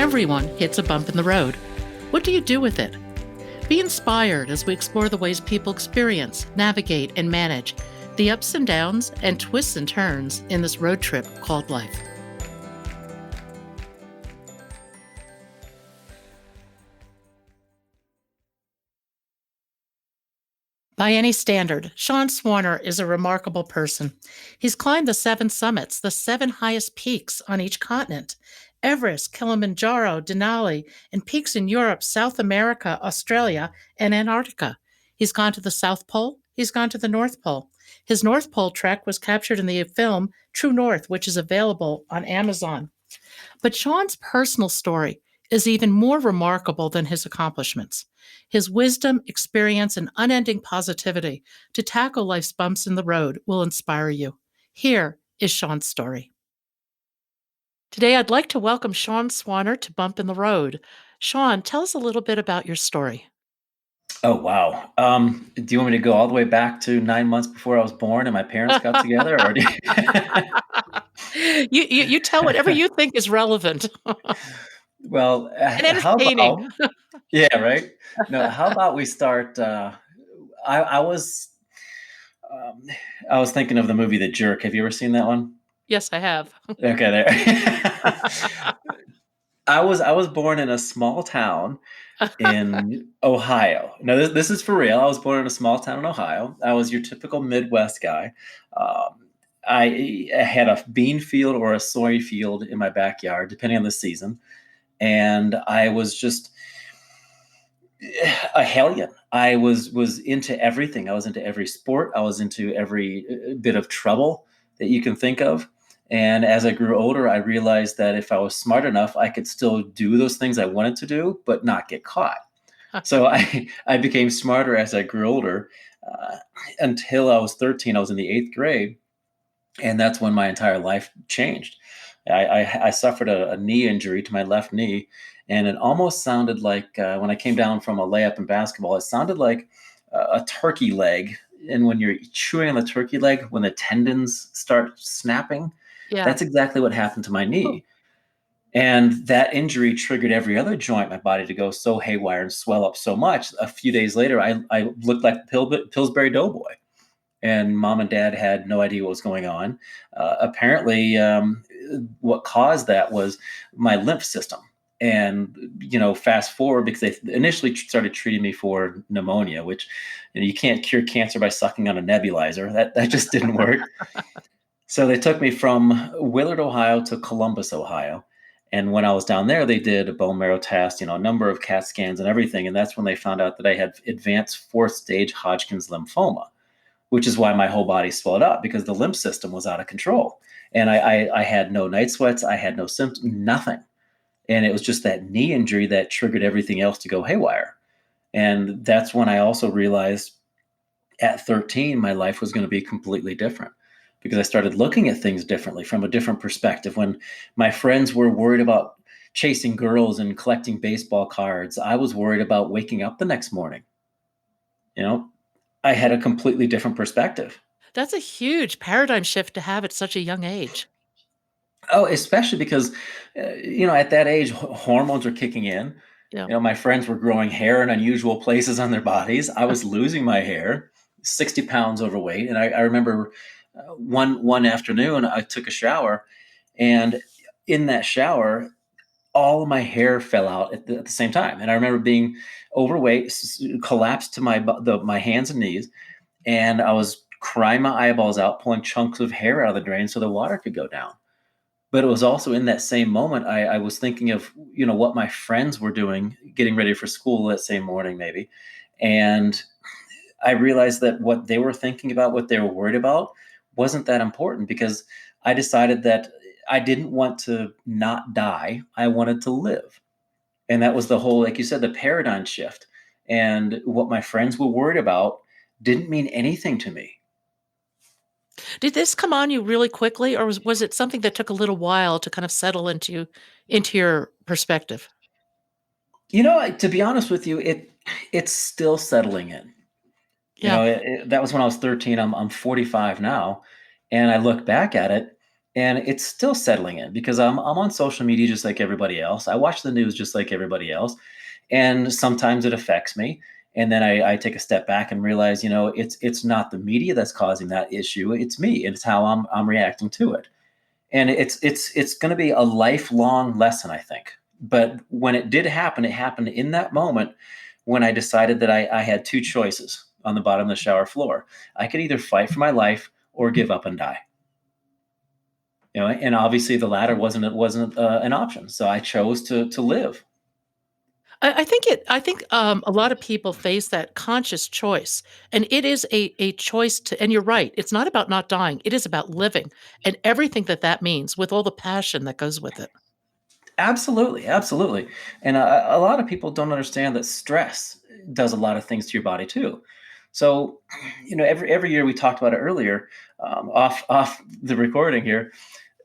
Everyone hits a bump in the road. What do you do with it? Be inspired as we explore the ways people experience, navigate, and manage the ups and downs and twists and turns in this road trip called life. By any standard, Sean Swarner is a remarkable person. He's climbed the 7 summits, the 7 highest peaks on each continent: Everest, Kilimanjaro, Denali, and peaks in Europe, South America, Australia, and Antarctica. He's gone to the South Pole. He's gone to the North Pole. His North Pole trek was captured in the film True North, which is available on Amazon. But Sean's personal story is even more remarkable than his accomplishments. His wisdom, experience, and unending positivity to tackle life's bumps in the road will inspire you. Here is Sean's story. Today, I'd like to welcome Sean Swarner to Bump in the Road. Sean, tell us a little bit about your story. Oh, wow. Do you want me to go all the way back to 9 months before I was born and my parents got together, or do You tell whatever you think is relevant Well, and how entertaining. about yeah, right? No, how about we start, I I was, um, I was thinking of the movie The Jerk. Have you ever seen that one? Yes, I have. Okay, there. I was born in a small town in Ohio. Now, this is for real. I was born in a small town in Ohio. I was your typical Midwest guy. Um, I had a bean field or a soy field in my backyard, depending on the season, and I was just a hellion. I was into everything. I was into every sport. I was into every bit of trouble that you can think of. And as I grew older, I realized that if I was smart enough, I could still do those things I wanted to do, but not get caught. So I became smarter as I grew older. Uh, until I was 13, I was in the 8th grade, and that's when my entire life changed. I suffered a knee injury to my left knee, and it almost sounded like when I came down from a layup in basketball, it sounded like a turkey leg. And when you're chewing on the turkey leg, when the tendons start snapping, Yeah. that's exactly what happened to my Oh, knee. And that injury triggered every other joint in my body to go so haywire and swell up so much. A few days later, I looked like the Pillsbury Doughboy, and mom and dad had no idea what was going on. Apparently, what caused that was my lymph system. And fast forward, because they initially started treating me for pneumonia, which you can't cure cancer by sucking on a nebulizer. That just didn't work. So they took me from Willard, Ohio to Columbus, Ohio. And when I was down there, they did a bone marrow test, a number of CAT scans and everything. And that's when they found out that I had advanced 4th stage Hodgkins lymphoma, which is why my whole body swelled up, because the lymph system was out of control. And I had no night sweats. I had no symptoms, nothing. And it was just that knee injury that triggered everything else to go haywire. And that's when I also realized at 13, my life was going to be completely different, because I started looking at things differently, from a different perspective. When my friends were worried about chasing girls and collecting baseball cards, I was worried about waking up the next morning. You know, I had a completely different perspective. that's a huge paradigm shift to have at such a young age. Oh, especially because, at that age, hormones are kicking in. Yeah. My friends were growing hair in unusual places on their bodies. I was losing my hair, 60 pounds overweight. And I remember one afternoon, I took a shower, and in that shower, all of my hair fell out at the same time. And I remember being overweight, collapsed to my hands and knees, and I was crying my eyeballs out, pulling chunks of hair out of the drain so the water could go down. But it was also in that same moment, I was thinking of, what my friends were doing, getting ready for school that same morning, maybe. And I realized that what they were thinking about, what they were worried about, wasn't that important, because I decided that I didn't want to not die. I wanted to live. And that was the whole, like you said, the paradigm shift. And what my friends were worried about didn't mean anything to me. Did this come on you really quickly, or was it something that took a little while to kind of settle into your perspective? To be honest with you, it's still settling in. Yeah. That was when I was 13. I'm 45 now, and I look back at it, And it's still settling in because I'm on social media just like everybody else. I watch the news just like everybody else. And sometimes it affects me. And then I take a step back and realize, it's not the media that's causing that issue. It's me. It's how I'm reacting to it. And it's going to be a lifelong lesson, I think. But when it did happen, it happened in that moment when I decided that I had two choices on the bottom of the shower floor. I could either fight for my life or give up and die. And obviously the latter wasn't an option. So I chose to live. I think a lot of people face that conscious choice, and it is a choice to. And you're right; it's not about not dying; it is about living, and everything that means, with all the passion that goes with it. Absolutely, absolutely. And a lot of people don't understand that stress does a lot of things to your body too. So, every year we talked about it earlier, off the recording here.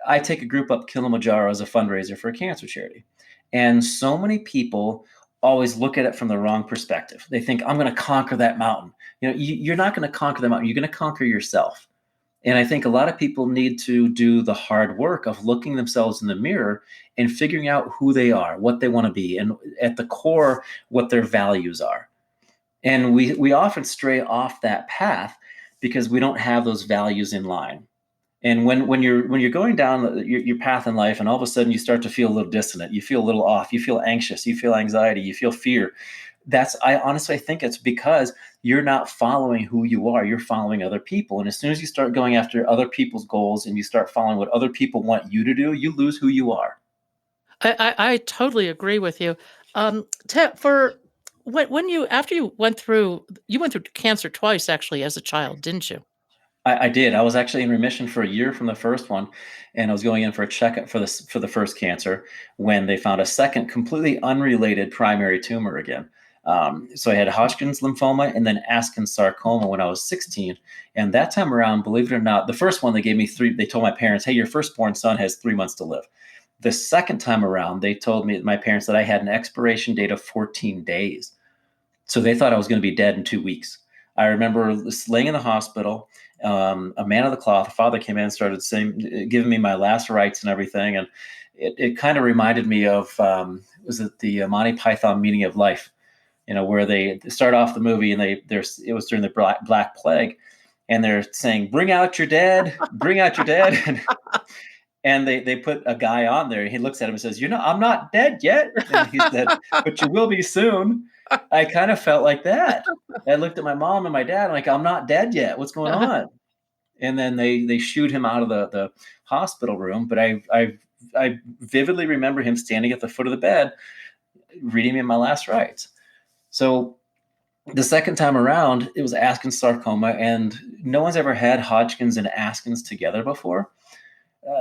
I take a group up Kilimanjaro as a fundraiser for a cancer charity, and so many people always look at it from the wrong perspective. They think I'm going to conquer that mountain. You're not going to conquer the mountain. You're going to conquer yourself. And I think a lot of people need to do the hard work of looking themselves in the mirror and figuring out who they are, what they want to be, and at the core, what their values are. And we often stray off that path because we don't have those values in line. And when you're going down your path in life, and all of a sudden you start to feel a little dissonant, you feel a little off, you feel anxious, you feel anxiety, you feel fear. I honestly think it's because you're not following who you are. You're following other people. And as soon as you start going after other people's goals and you start following what other people want you to do, you lose who you are. I totally agree with you. For when you after you went through cancer twice actually as a child, didn't you? I did. I was actually in remission for a year from the first one, and I was going in for a checkup for the first cancer when they found a second, completely unrelated primary tumor again. So I had Hodgkins lymphoma and then Askins sarcoma when I was 16. And that time around, believe it or not, the first one they gave me they told my parents, "Hey, your firstborn son has 3 months to live." The second time around, they told my parents that I had an expiration date of 14 days. So they thought I was going to be dead in 2 weeks. I remember laying in the hospital. A man of the cloth, a father came in and started giving me my last rites and everything. And it kind of reminded me of, was it the Monty Python Meaning of Life? Where they start off the movie and it was during the Black Plague, and they're saying, "Bring out your dead, bring out your dead." And they put a guy on there. He looks at him and says, I'm not dead yet. And he said, "But you will be soon." I kind of felt like that. I looked at my mom and my dad, I'm like, "I'm not dead yet. What's going on?" And then they shoot him out of the hospital room. But I vividly remember him standing at the foot of the bed, reading me my last rites. So the second time around, it was Askins sarcoma, and no one's ever had Hodgkins and Askins together before.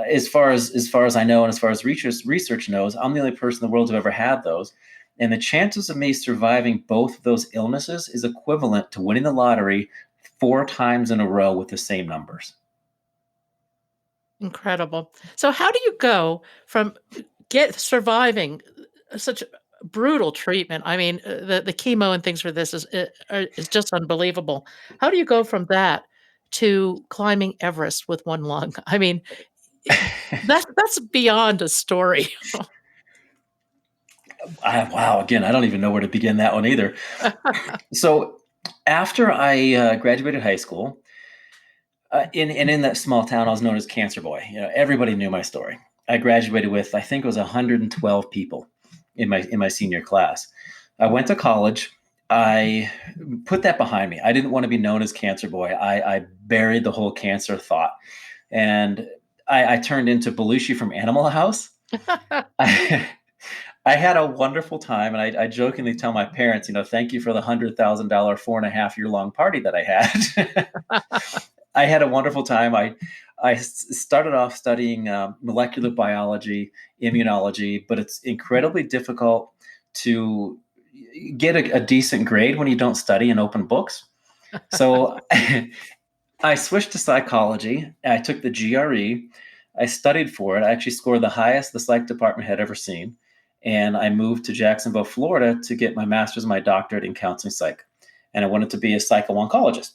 As far as I know, and as far as research knows, I'm the only person in the world who ever had those. And the chances of me surviving both of those illnesses is equivalent to winning the lottery 4 times in a row with the same numbers. Incredible. So how do you go from surviving such brutal treatment? I mean, the chemo and things for this is just unbelievable. How do you go from that to climbing Everest with one lung? I mean, that's beyond a story. Wow, again, I don't even know where to begin that one either. So after I graduated high school, in that small town, I was known as Cancer Boy. Everybody knew my story. I graduated with, I think it was 112 people in my senior class. I went to college. I put that behind me. I didn't want to be known as Cancer Boy. I buried the whole cancer thought, and I turned into Belushi from Animal House. I, I had a wonderful time, and I jokingly tell my parents, "Thank you for the $100,000 4.5 year long party that I had." I had a wonderful time. I started off studying molecular biology, immunology, but it's incredibly difficult to get a decent grade when you don't study and open books. So I switched to psychology. I took the GRE. I studied for it. I actually scored the highest the psych department had ever seen. And I moved to Jacksonville, Florida to get my master's and my doctorate in counseling psych. And I wanted to be a psycho-oncologist.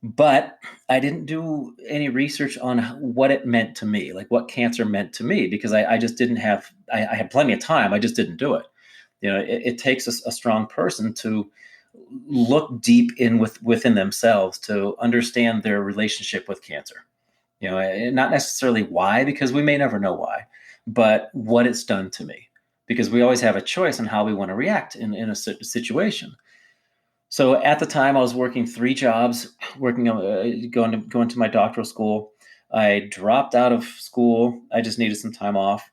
But I didn't do any research on what it meant to me, like what cancer meant to me, because I just didn't have, I had plenty of time. I just didn't do it. It takes a strong person to look deep within themselves to understand their relationship with cancer. And not necessarily why, because we may never know why, but what it's done to me, because we always have a choice on how we want to react in a situation. So at the time, I was working 3 jobs, working going to my doctoral school. I dropped out of school. I just needed some time off,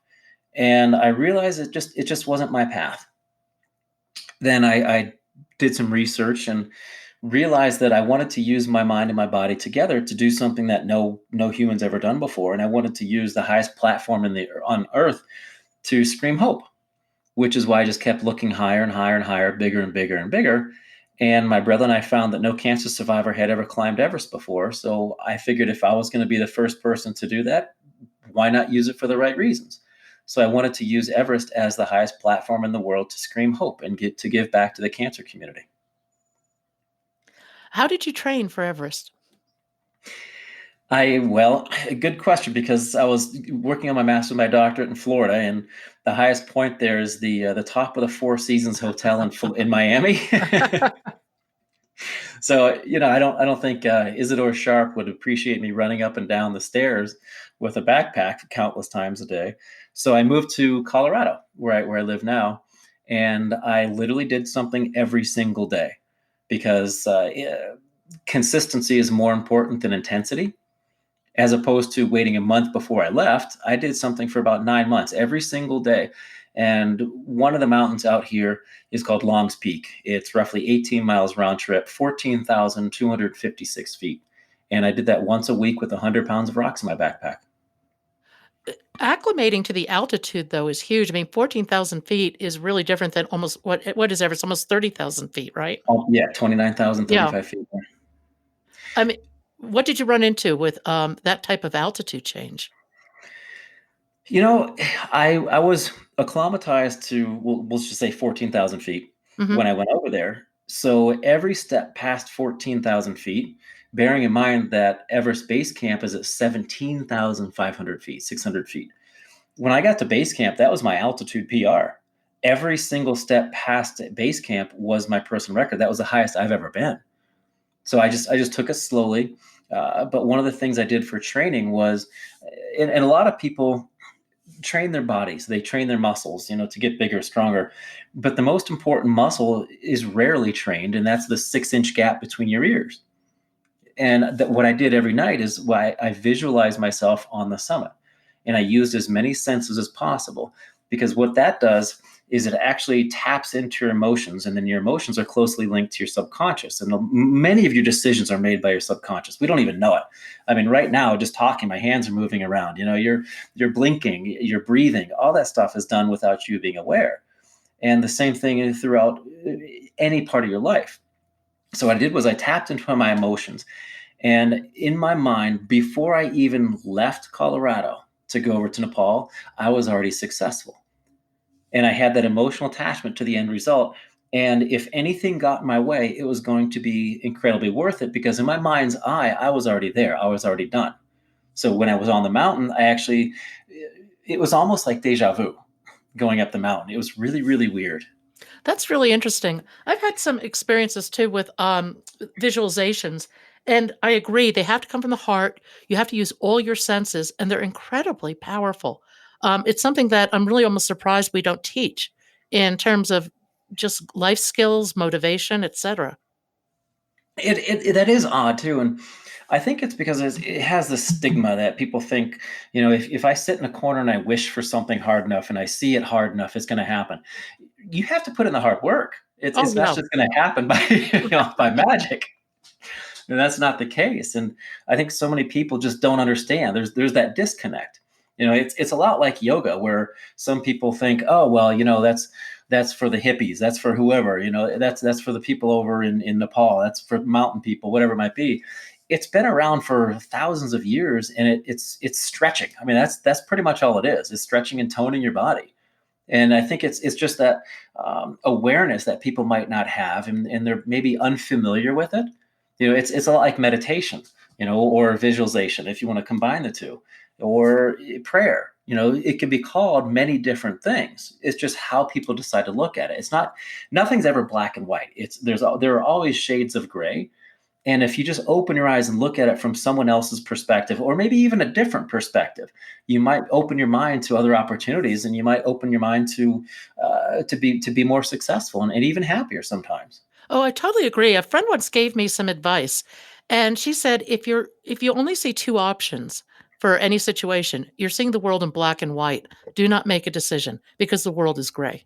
and I realized it just wasn't my path. Then I did some research and realized that I wanted to use my mind and my body together to do something that no human's ever done before, and I wanted to use the highest platform on earth to scream hope, which is why I just kept looking higher and higher and higher, bigger and bigger and bigger. And my brother and I found that no cancer survivor had ever climbed Everest before. So I figured if I was going to be the first person to do that, why not use it for the right reasons? So I wanted to use Everest as the highest platform in the world to scream hope and to give back to the cancer community. How did you train for Everest? Well, good question, because I was working on my master's and my doctorate in Florida, and the highest point there is the top of the Four Seasons Hotel in Miami. So I don't think Isidore Sharp would appreciate me running up and down the stairs with a backpack countless times a day. So I moved to Colorado, where I live now, and I literally did something every single day, because consistency is more important than intensity. As opposed to waiting a month before I left, I did something for about 9 months every single day. And one of the mountains out here is called Long's Peak. It's roughly 18 miles round trip, 14,256 feet. And I did that once a week with 100 pounds of rocks in my backpack. Acclimating to the altitude, though, is huge. I mean, 14,000 feet is really different than almost what is Everest? Almost 30,000 feet, right? Oh, yeah, 29,035 Yeah. feet. I mean, what did you run into with that type of altitude change? You know, I was acclimatized to, well, let's just say 14,000 feet Hmm. when I went over there. So every step past 14,000 feet, bearing in mind that Everest Base Camp is at 17,500 feet, 600 feet. When I got to base camp, that was my altitude PR. Every single step past base camp was my personal record. That was the highest I've ever been. So I just took it slowly. But one of the things I did for training was, and a lot of people train their bodies, they train their muscles, to get bigger, stronger. But the most important muscle is rarely trained, and that's the 6-inch gap between your ears. And what I did every night is why I visualized myself on the summit, and I used as many senses as possible, because what that does is it actually taps into your emotions, and then your emotions are closely linked to your subconscious, and many of your decisions are made by your subconscious. We don't even know it. I mean, right now, just talking, my hands are moving around. You're blinking, you're breathing. All that stuff is done without you being aware. And the same thing throughout any part of your life. So what I did was I tapped into my emotions, and in my mind, before I even left Colorado to go over to Nepal, I was already successful. And I had that emotional attachment to the end result. And if anything got in my way, it was going to be incredibly worth it, because in my mind's eye, I was already there. I was already done. So when I was on the mountain, it was almost like deja vu going up the mountain. It was really, really weird. That's really interesting. I've had some experiences too with visualizations, and I agree they have to come from the heart. You have to use all your senses, and they're incredibly powerful. It's something that I'm really almost surprised we don't teach in terms of just life skills, motivation, etc. That is odd too, and I think it's because it has the stigma that people think, if I sit in a corner and I wish for something hard enough and I see it hard enough, it's going to happen. You have to put in the hard work. Oh It's not yeah. just going to happen by by magic. And that's not the case. And I think so many people just don't understand. There's that disconnect. It's a lot like yoga, where some people think, oh well, that's for the hippies, that's for whoever, that's for the people over in Nepal, that's for mountain people, whatever it might be. It's been around for thousands of years, and it's stretching. I mean, that's pretty much all it is. It's stretching and toning your body. And I think it's just that awareness that people might not have, and they're maybe unfamiliar with it. It's a lot like meditation, or visualization, if you want to combine the two, or prayer. It can be called many different things. It's just how people decide to look at it. It's not, nothing's ever black and white. There are always shades of gray. And if you just open your eyes and look at it from someone else's perspective, or maybe even a different perspective, you might open your mind to other opportunities, and you might open your mind to be more successful and even happier sometimes. Oh, I totally agree. A friend once gave me some advice, and she said if you only see two options for any situation, you're seeing the world in black and white. Do not make a decision because the world is gray.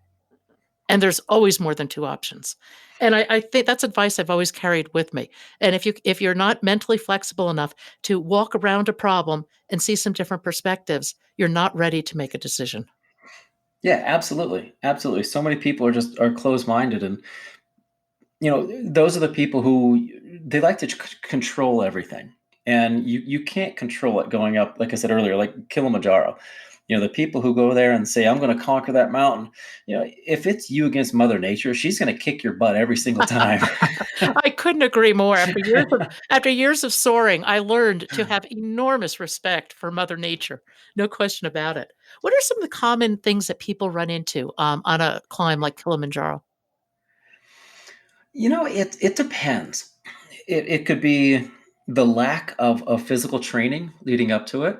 And there's always more than two options. And I think that's advice I've always carried with me. And if you're not mentally flexible enough to walk around a problem and see some different perspectives, you're not ready to make a decision. Yeah, absolutely, absolutely. So many people are closed-minded, and those are the people who they like to control everything, and you can't control it going up, like I said earlier, like Kilimanjaro. The people who go there and say, I'm going to conquer that mountain, if it's you against Mother Nature, she's going to kick your butt every single time. I couldn't agree more. After years of soaring, I learned to have enormous respect for Mother Nature. No question about it. What are some of the common things that people run into on a climb like Kilimanjaro? It depends. It could be the lack of physical training leading up to it,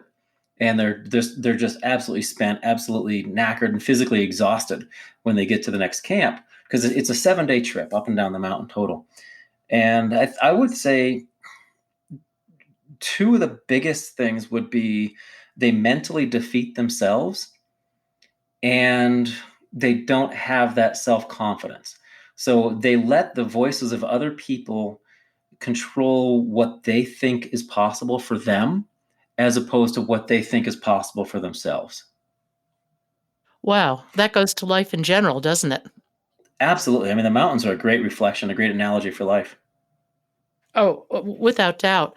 and they're just absolutely spent, absolutely knackered, and physically exhausted when they get to the next camp, because it's a 7-day trip up and down the mountain total. And I would say two of the biggest things would be they mentally defeat themselves, and they don't have that self confidence. So they let the voices of other people control what they think is possible for them, as opposed to what they think is possible for themselves. Wow, that goes to life in general, doesn't it? Absolutely. I mean, the mountains are a great reflection, a great analogy for life. Oh, without doubt.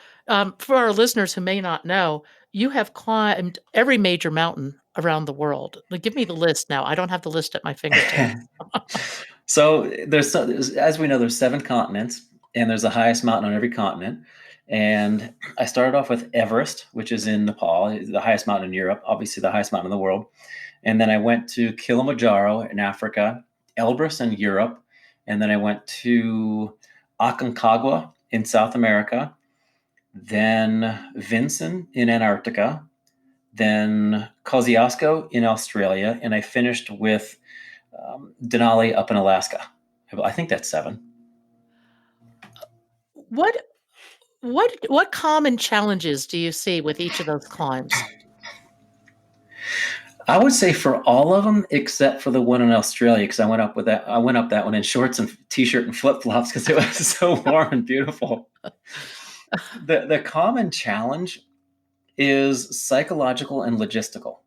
For our listeners who may not know, you have climbed every major mountain around the world. Like, give me the list now. I don't have the list at my fingertips. So as we know, there's 7 continents, and there's the highest mountain on every continent. And I started off with Everest, which is in Nepal, the highest mountain in Europe, obviously the highest mountain in the world. And then I went to Kilimanjaro in Africa, Elbrus in Europe, and then I went to Aconcagua in South America, then Vinson in Antarctica, then Kosciuszko in Australia, and I finished with Denali up in Alaska. I think that's 7. What what common challenges do you see with each of those climbs? I would say for all of them, except for the one in Australia, because I went up that one in shorts and t-shirt and flip flops because it was so warm and beautiful. The common challenge is psychological and logistical.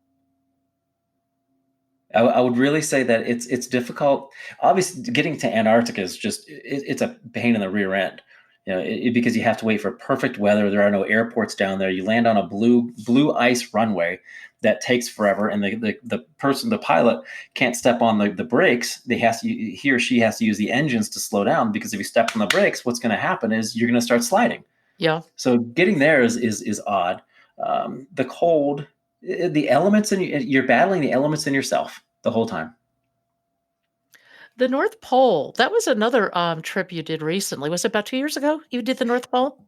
I would really say that it's difficult. Obviously, getting to Antarctica is it's a pain in the rear end. Because you have to wait for perfect weather. There are no airports down there. You land on a blue ice runway that takes forever, and the pilot can't step on the brakes. He or she has to use the engines to slow down, because if you step on the brakes, what's going to happen is you're going to start sliding. Yeah. So getting there is odd. The cold, the elements, and you're battling the elements in yourself the whole time. The North Pole, that was another trip you did recently. Was it about 2 years ago you did the North Pole?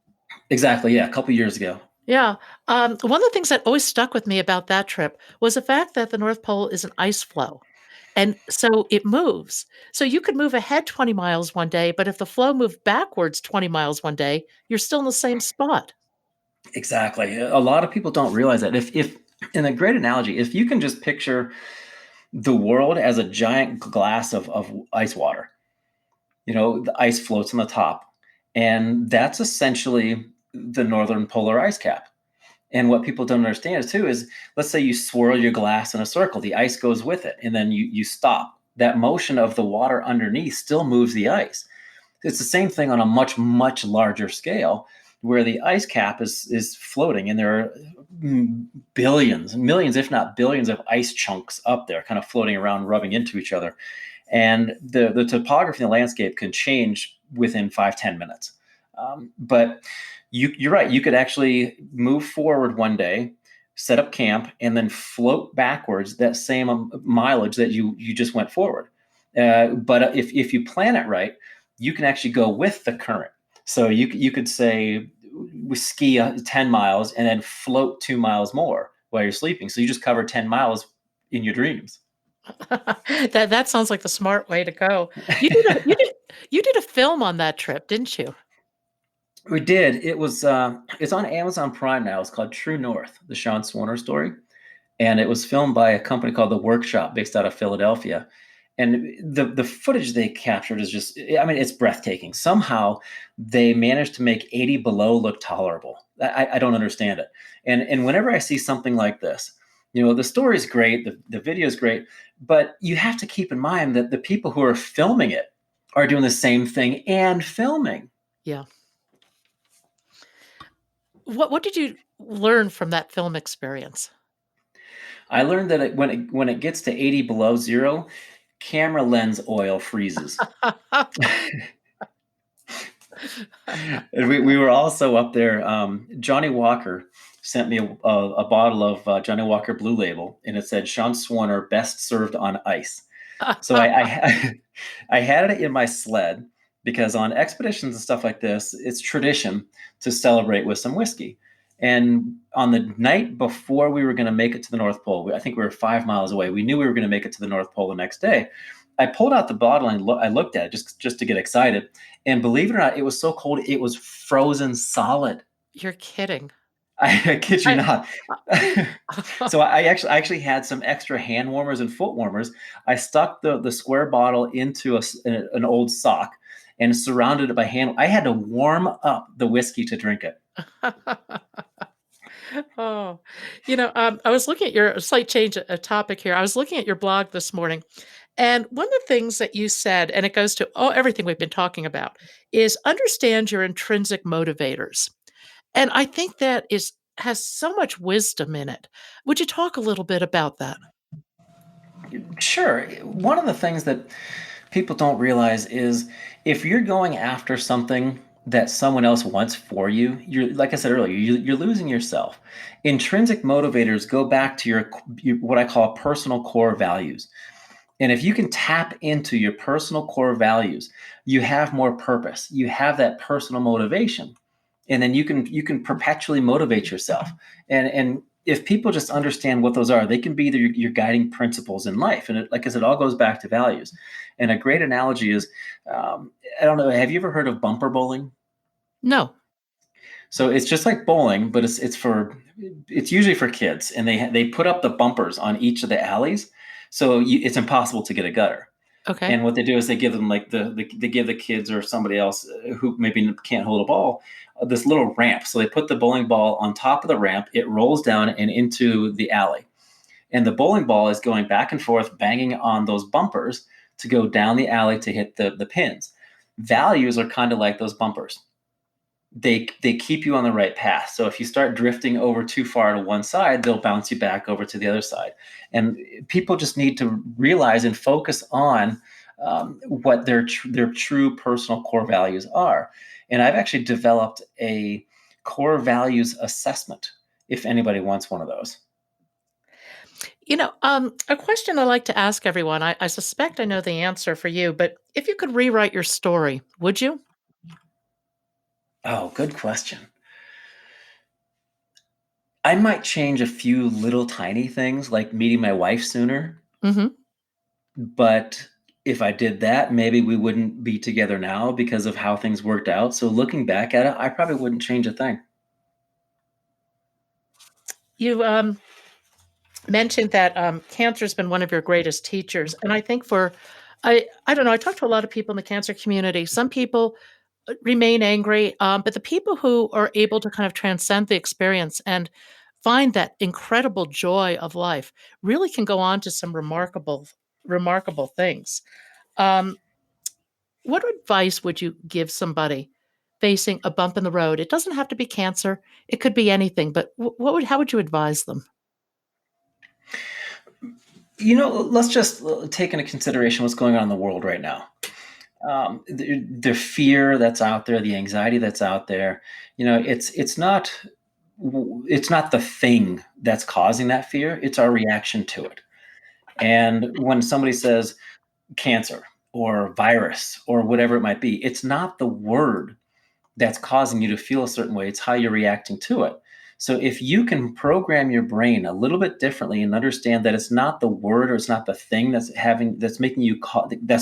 Exactly. Yeah, a couple years ago. Yeah. One of the things that always stuck with me about that trip was the fact that the North Pole is an ice flow. And so it moves. So you could move ahead 20 miles one day, but if the flow moved backwards 20 miles one day, you're still in the same spot. Exactly. A lot of people don't realize that. If in a great analogy, if you can just picture the world as a giant glass of ice water, the ice floats on the top, and that's essentially the northern polar ice cap. And what people don't understand too is, let's say you swirl your glass in a circle, the ice goes with it, and then you stop. That motion of the water underneath still moves the ice. It's the same thing on a much, much larger scale, where the ice cap is floating, and there are billions, millions, if not billions, of ice chunks up there, kind of floating around, rubbing into each other. And the topography and the landscape can change within 5-10 minutes. But you're right. You could actually move forward one day, set up camp, and then float backwards that same mileage that you just went forward. But if you plan it right, you can actually go with the current. So you could say we ski 10 miles and then float 2 miles more while you're sleeping. So you just cover 10 miles in your dreams. That sounds like the smart way to go. You did a film on that trip, didn't you? We did. It's on Amazon Prime now. It's called True North, the Sean Swarner story. And it was filmed by a company called The Workshop based out of Philadelphia. And the footage they captured is just, I mean, it's breathtaking. Somehow they managed to make 80 below look tolerable. I don't understand it. And whenever I see something like this, the story is great, the video is great, but you have to keep in mind that the people who are filming it are doing the same thing and filming. Yeah. What did you learn from that film experience? I learned that when it gets to 80 below zero, camera lens oil freezes. And we were also up there. Johnny Walker sent me a bottle of Johnny Walker Blue Label, and it said Sean Swarner best served on ice. So I had it in my sled because on expeditions and stuff like this, it's tradition to celebrate with some whiskey. And on the night before we were going to make it to the North Pole, I think we were 5 miles away. We knew we were going to make it to the North Pole the next day. I pulled out the bottle and I looked at it just to get excited. And believe it or not, it was so cold, it was frozen solid. You're kidding. I kid you not. So I actually had some extra hand warmers and foot warmers. I stuck the square bottle into an old sock and surrounded it by hand. I had to warm up the whiskey to drink it. Oh, I was looking at your slight change of topic here. I was looking at your blog this morning, and one of the things that you said, and it goes to everything we've been talking about, is understand your intrinsic motivators. And I think that has so much wisdom in it. Would you talk a little bit about that? Sure. One of the things that people don't realize is if you're going after something that someone else wants for you, you're, like I said earlier, you're losing yourself. Intrinsic motivators go back to your what I call personal core values. And if you can tap into your personal core values, you have more purpose. You have that personal motivation. And then you can perpetually motivate yourself. And if people just understand what those are, they can be your guiding principles in life. And like I said, it all goes back to values. And a great analogy is, I don't know, have you ever heard of bumper bowling? No. So it's just like bowling, but it's usually for kids, and they put up the bumpers on each of the alleys, so it's impossible to get a gutter. Okay. And what they do is they give them like they give the kids or somebody else who maybe can't hold a ball this little ramp. So they put the bowling ball on top of the ramp. It rolls down and into the alley, and the bowling ball is going back and forth, banging on those bumpers to go down the alley to hit the pins. Values are kind of like those bumpers. They keep you on the right path. So if you start drifting over too far to one side, they'll bounce you back over to the other side. And people just need to realize and focus on what their true personal core values are. And I've actually developed a core values assessment if anybody wants one of those. A question I like to ask everyone, I suspect I know the answer for you, but if you could rewrite your story, would you? Oh, good question. I might change a few little tiny things like meeting my wife sooner. Mm-hmm. But if I did that, maybe we wouldn't be together now because of how things worked out. So looking back at it, I probably wouldn't change a thing. You mentioned that cancer's been one of your greatest teachers, and I think I don't know. I talk to a lot of people in the cancer community. Some people remain angry, but the people who are able to kind of transcend the experience and find that incredible joy of life really can go on to some remarkable things. Um, what advice would you give somebody facing a bump in the road? It doesn't have to be cancer; it could be anything. But how would you advise them? Let's just take into consideration what's going on in the world right now. The fear that's out there, the anxiety that's out there, it's not the thing that's causing that fear. It's our reaction to it. And when somebody says cancer or virus or whatever it might be, it's not the word that's causing you to feel a certain way. It's how you're reacting to it. So if you can program your brain a little bit differently and understand that it's not the word or it's not the thing that's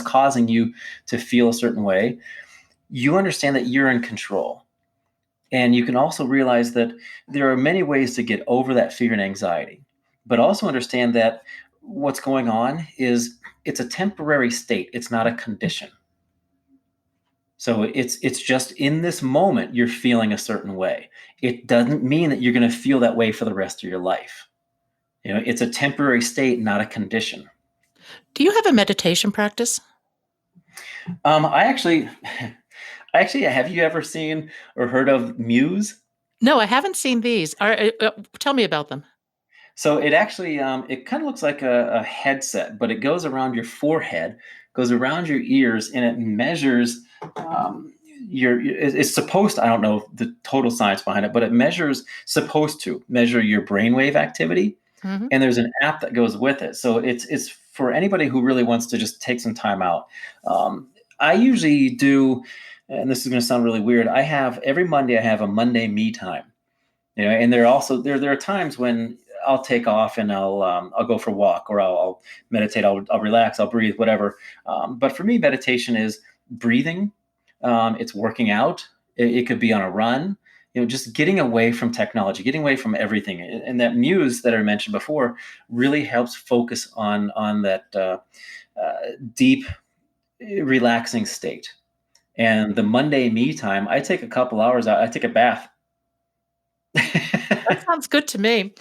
causing you to feel a certain way, you understand that you're in control. And you can also realize that there are many ways to get over that fear and anxiety, but also understand that what's going on is it's a temporary state. It's not a condition. So it's just in this moment you're feeling a certain way. It doesn't mean that you're going to feel that way for the rest of your life. It's a temporary state, not a condition. Do you have a meditation practice? I actually, have you ever seen or heard of Muse? No, I haven't seen these. Tell me about them. So it actually, it kind of looks like a headset, but it goes around your forehead, goes around your ears, and it measures it's supposed to, I don't know the total science behind it, but supposed to measure your brainwave activity. Mm-hmm. And there's an app that goes with it. So it's for anybody who really wants to just take some time out. I usually do, and this is going to sound really weird. Every Monday, I have a Monday me time. And there are times when I'll take off and I'll go for a walk, or I'll meditate, I'll relax, I'll breathe, whatever. But for me, meditation is breathing. It's working out. It could be on a run. Just getting away from technology, getting away from everything. And that Muse that I mentioned before really helps focus on that deep, relaxing state. And the Monday me time, I take a couple hours out. I take a bath. That sounds good to me.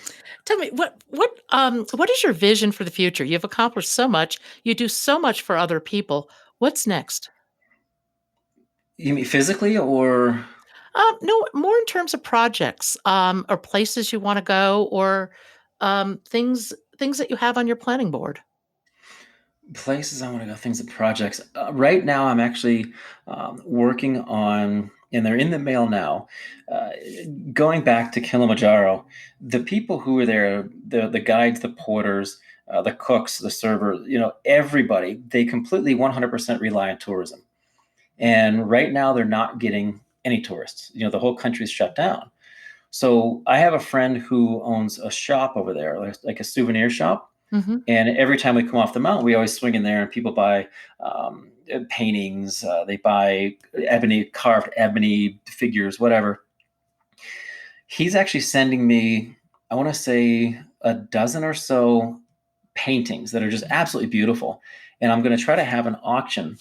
Tell me, what is your vision for the future? You've accomplished so much. You do so much for other people. What's next? You mean physically or? No, more in terms of projects, or places you want to go, or things that you have on your planning board. Places I want to go, things and projects. Right now, I'm actually working on, and they're in the mail now. Uh, Going back to Kilimanjaro, the people who are there, the guides, the porters, the cooks, the servers, everybody, they completely 100% rely on tourism. And right now, they're not getting any tourists. The whole country's shut down. So I have a friend who owns a shop over there, like a souvenir shop. Mm-hmm. And every time we come off the mountain, we always swing in there, and people buy paintings. They buy carved ebony figures, whatever. He's actually sending me, I want to say, a dozen or so paintings that are just absolutely beautiful. And I'm going to try to have an auction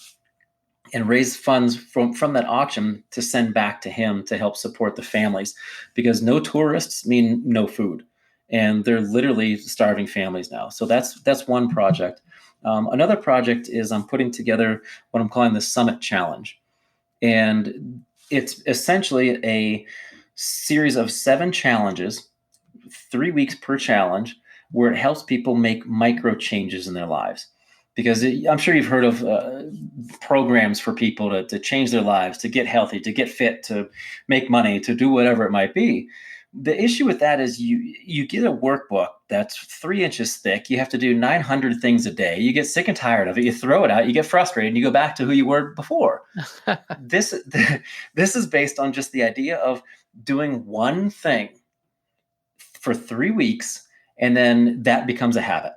and raise funds from that auction to send back to him to help support the families, because no tourists mean no food. And they're literally starving families now. So that's one project. Another project is I'm putting together what I'm calling the Summit Challenge. And it's essentially a series of 7 challenges, 3 weeks per challenge, where it helps people make micro changes in their lives. Because I'm sure you've heard of programs for people to change their lives, to get healthy, to get fit, to make money, to do whatever it might be. The issue with that is you get a workbook that's 3 inches thick. You have to do 900 things a day. You get sick and tired of it. You throw it out. You get frustrated, and you go back to who you were before. This is based on just the idea of doing one thing for 3 weeks, and then that becomes a habit.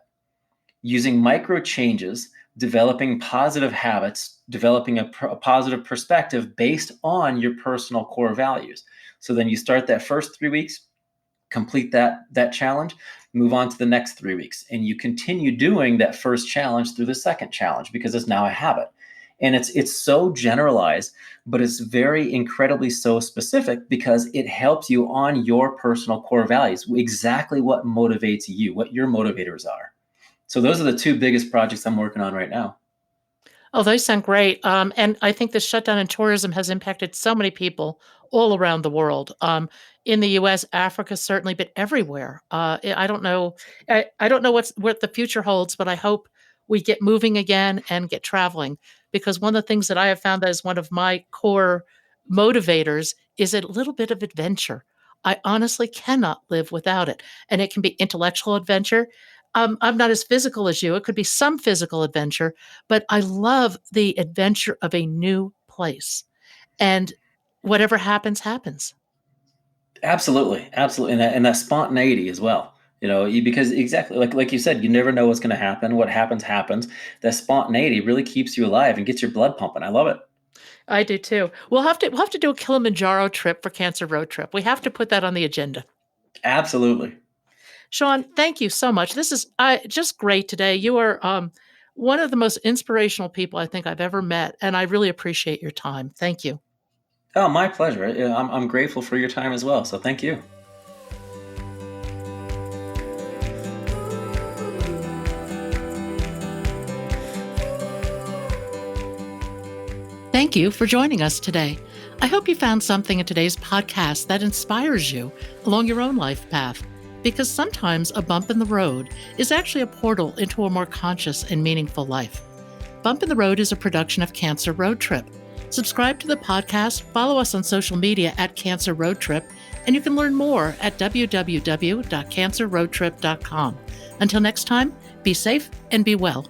Using micro changes, developing positive habits, developing a positive perspective based on your personal core values. So then you start that first 3 weeks, complete that challenge, move on to the next 3 weeks, and you continue doing that first challenge through the second challenge, because it's now a habit. And it's so generalized, but it's very incredibly so specific, because it helps you on your personal core values, exactly what motivates you, what your motivators are. So those are the 2 biggest projects I'm working on right now. Oh, those sound great. And I think the shutdown in tourism has impacted so many people all around the world. In the U.S., Africa certainly, but everywhere. I don't know. I don't know what the future holds, but I hope we get moving again and get traveling. because one of the things that I have found that is one of my core motivators is a little bit of adventure. I honestly cannot live without it. And it can be intellectual adventure. I'm not as physical as you. It could be some physical adventure, but I love the adventure of a new place. And whatever happens, happens. Absolutely, absolutely, and that spontaneity as well. Because exactly like you said, you never know what's going to happen. What happens happens. That spontaneity really keeps you alive and gets your blood pumping. I love it. I do too. We'll have to do a Kilimanjaro trip for Cancer Road Trip. We have to put that on the agenda. Absolutely. Sean, thank you so much. This is just great today. You are one of the most inspirational people I think I've ever met, and I really appreciate your time. Thank you. Oh, my pleasure. Yeah, I'm grateful for your time as well. So thank you. Thank you for joining us today. I hope you found something in today's podcast that inspires you along your own life path, because sometimes a bump in the road is actually a portal into a more conscious and meaningful life. Bump in the Road is a production of Cancer Road Trip. Subscribe to the podcast, follow us on social media at Cancer Road Trip, and you can learn more at www.cancerroadtrip.com. Until next time, be safe and be well.